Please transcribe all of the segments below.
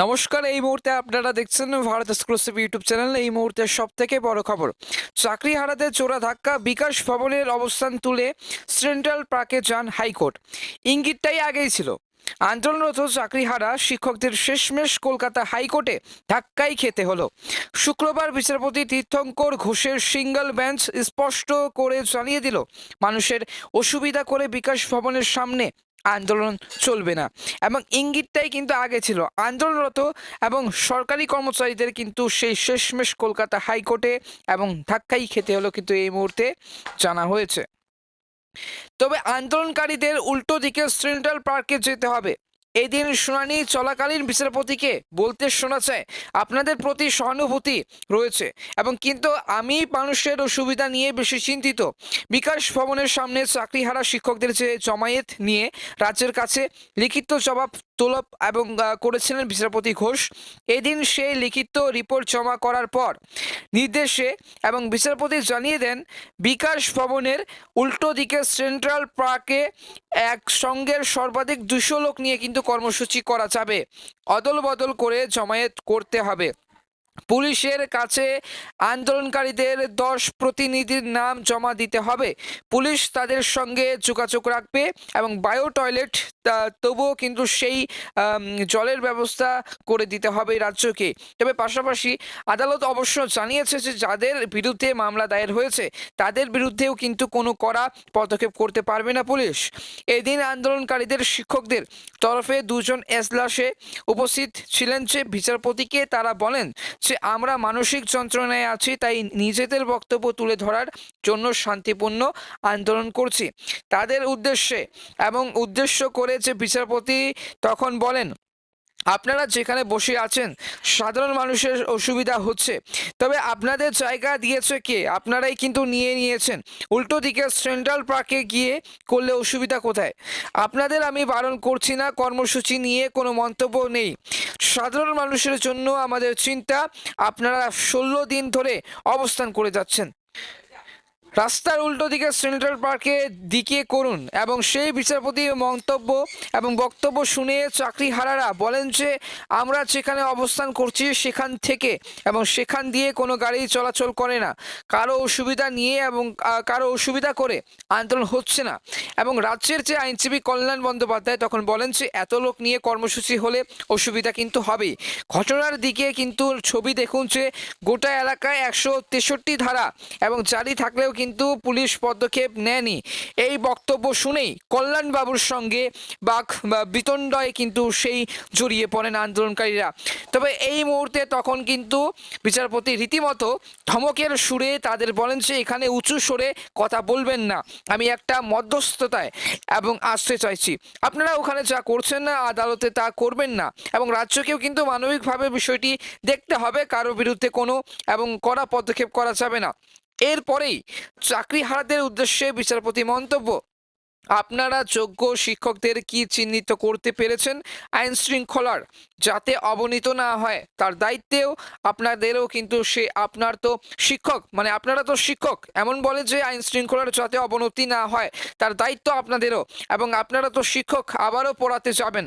নমস্কার। এই মুহূর্তে আপনারা দেখছেন ভারত এক্সক্লুসিভ ইউটিউব চ্যানেল। এই মুহূর্তের সবথেকে বড় খবর, চাকরি হারাদের চোরা ধাক্কা, বিকাশ ভবনের অবস্থান তুলে সেন্ট্রাল পার্কে যান হাইকোর্ট। ইঙ্গিতটাই আগেই ছিল। আন্দোলনরত চাকরিহারা শিক্ষকদের শেষমেশ কলকাতা হাইকোর্টে ধাক্কাই খেতে হলো। শুক্রবার বিচারপতি তীর্থঙ্কর ঘোষের সিঙ্গল বেঞ্চ স্পষ্ট করে জানিয়ে দিল, মানুষের অসুবিধা করে বিকাশ ভবনের সামনে আন্দোলন চলবে না। এবং ইঙ্গিতটাই কিন্তু আগে ছিল। আন্দোলনরত এবং সরকারি কর্মচারীদের কিন্তু সেই শেষমেশ কলকাতা হাইকোর্টে এবং ধাক্কাই খেতে হলো কিন্তু এই মুহূর্তে জানা হয়েছে। তবে আন্দোলনকারীদের উল্টো দিকে সেন্ট্রাল পার্কে যেতে হবে। এদিন শুনানি চলাকালীন বিচারপতিকে বলতে শোনা যায়, আপনাদের প্রতি সহানুভূতি রয়েছে এবং কিন্তু আমি মানুষের অসুবিধা নিয়ে বেশি চিন্তিত। বিকাশ ভবনের সামনে চাকরিহারা শিক্ষকদের যে জমায়েত নিয়ে রাজ্যের কাছে লিখিত জবাব তলব এবং করেছিলেন বিচারপতি ঘোষ। এদিন সেই লিখিত রিপোর্ট জমা করার পর নির্দেশে এবং বিচারপতি জানিয়ে দেন, বিকাশ ভবনের উল্টো দিকে সেন্ট্রাল পার্কে একসঙ্গে সর্বাধিক 200 লোক নিয়ে কিন্তু কর্মসূচি করা যাবে। অদল বদল করে জমায়েত করতে হবে। পুলিশের কাছে আন্দোলনকারীদের 10 প্রতিনিধির নাম জমা দিতে হবে। পুলিশ তাদের সঙ্গে যোগাযোগ রাখবে এবং বায়ো টয়লেট তবুও কিন্তু সেই জলের ব্যবস্থা করে দিতে হবে রাজ্যকে। তবে পাশাপাশি আদালত অবশ্য জানিয়েছে যে যাদের বিরুদ্ধে মামলা দায়ের হয়েছে তাদের বিরুদ্ধেও কিন্তু কোনো কড়া পদক্ষেপ করতে পারবে না পুলিশ। এদিন আন্দোলনকারীদের শিক্ষকদের তরফে 2 জন এজলাসে উপস্থিত ছিলেন যে বিচারপতিকে তারা বলেন যে আমরা মানসিক যন্ত্রণায় আছি, তাই নিজেদের বক্তব্য তুলে ধরার জন্য শান্তিপূর্ণ আন্দোলন করছি। তাদের উদ্দেশ্যে এবং উদ্দেশ্য করে যে বিচারপতি তখন বলেন, আপনারা যেখানে বসে আছেন সাধারণ মানুষের অসুবিধা হচ্ছে, তবে আপনাদের জায়গা দিয়েছে কে? আপনারাই কিন্তু নিয়ে নিয়েছেন। উল্টো দিকে সেন্ট্রাল পার্কে গিয়ে করলে অসুবিধা কোথায়? আপনাদের আমি বারণ করছি না, কর্মসূচি নিয়ে কোনো মন্তব্য নেই। সাধারণ মানুষের জন্য আমাদের চিন্তা। আপনারা 16 দিন ধরে অবস্থান করে যাচ্ছেন, রাস্তার উল্টো দিকে সেন্ট্রাল পার্কের দিকে করুন। এবং সেই বিচারপতির মন্তব্য এবং বক্তব্য শুনে চাকরিহারারা বলেন যে আমরা যেখানে অবস্থান করছি সেখান থেকে এবং সেখান দিয়ে কোনো গাড়ি চলাচল করে না। কারো অসুবিধা নিয়ে এবং কারো অসুবিধা করে আন্দোলন হচ্ছে না। এবং রাজ্যের যে আইনজীবী কল্যাণ বন্দ্যোপাধ্যায় তখন বলেন যে এত লোক নিয়ে কর্মসূচি হলে অসুবিধা কিন্তু হবেই। ঘটনার দিকে কিন্তু ছবি দেখুন যে গোটা এলাকায় 163 ধারা এবং জারি থাকলেও কিন্তু পুলিশ পদক্ষেপ নেয়নি। এই বক্তব্য শুনেই কল্যাণবাবুর সঙ্গে বিতণ্ডয় কিন্তু সেই জড়িয়ে পড়েন আন্দোলনকারীরা। তবে এই মুহূর্তে তখন কিন্তু বিচারপতি রীতিমতো ধমকের সুরে তাদের বলেন যে এখানে উঁচু স্বরে কথা বলবেন না, আমি একটা মধ্যস্থতায় এবং আসতে চাইছি। আপনারা ওখানে যা করছেন না আদালতে তা করবেন না এবং রাজ্যকেও কিন্তু মানবিকভাবে বিষয়টি দেখতে হবে। কারো বিরুদ্ধে কোনো এবং কড়া পদক্ষেপ করা যাবে না। এরপরেই চাকরিহারাদের উদ্দেশ্যে বিচারপতি মন্তব্য, আপনারা যোগ্য শিক্ষকদের কি চিহ্নিত করতে পেরেছেন? আইন শৃঙ্খলার যাতে অবনীত না হয় তার দায়িত্বেও আপনাদেরও কিন্তু সে আপনার তো শিক্ষক মানে আপনারা তো শিক্ষক, এমন বলে যে আইন শৃঙ্খলার যাতে অবনতি না হয় তার দায়িত্ব আপনাদেরও এবং আপনারা তো শিক্ষক, আবারও পড়াতে যাবেন।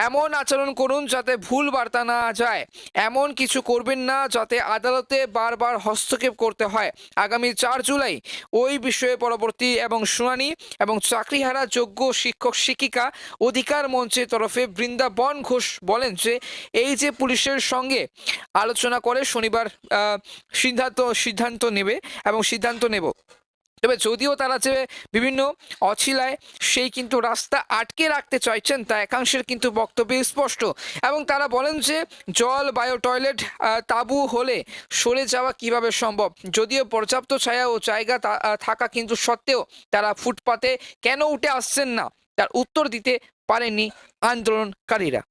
এমন আচরণ করুন যাতে ভুল বার্তা না যায়। এমন কিছু করবেন না যাতে আদালতে বারবার হস্তক্ষেপ করতে হয়। আগামী 4 জুলাই ওই বিষয়ে পরবর্তী এবং শুনানি। এবং চাকরিহারা যোগ্য শিক্ষক শিক্ষিকা অধিকার মঞ্চের তরফে বৃন্দাবন ঘোষ বলেন যে এই যে পুলিশের সঙ্গে আলোচনা করে শনিবার সিদ্ধান্ত নেবে এবং সিদ্ধান্ত নেব। তবে যদিও তারা যে বিভিন্ন অছিলায় সেই কিন্তু রাস্তা আটকে রাখতে চাইছেন তা একাংশের কিন্তু বক্তব্য স্পষ্ট। এবং তারা বলেন যে জল, বায়ো টয়লেট, তাঁবু হলে সরে যাওয়া কিভাবে সম্ভব? যদিও পর্যাপ্ত ছায়া ও জায়গা থাকা কিন্তু সত্ত্বেও তারা ফুটপাতে কেন উঠে আসছেন না তার উত্তর দিতে পারেননি আন্দোলনকারীরা।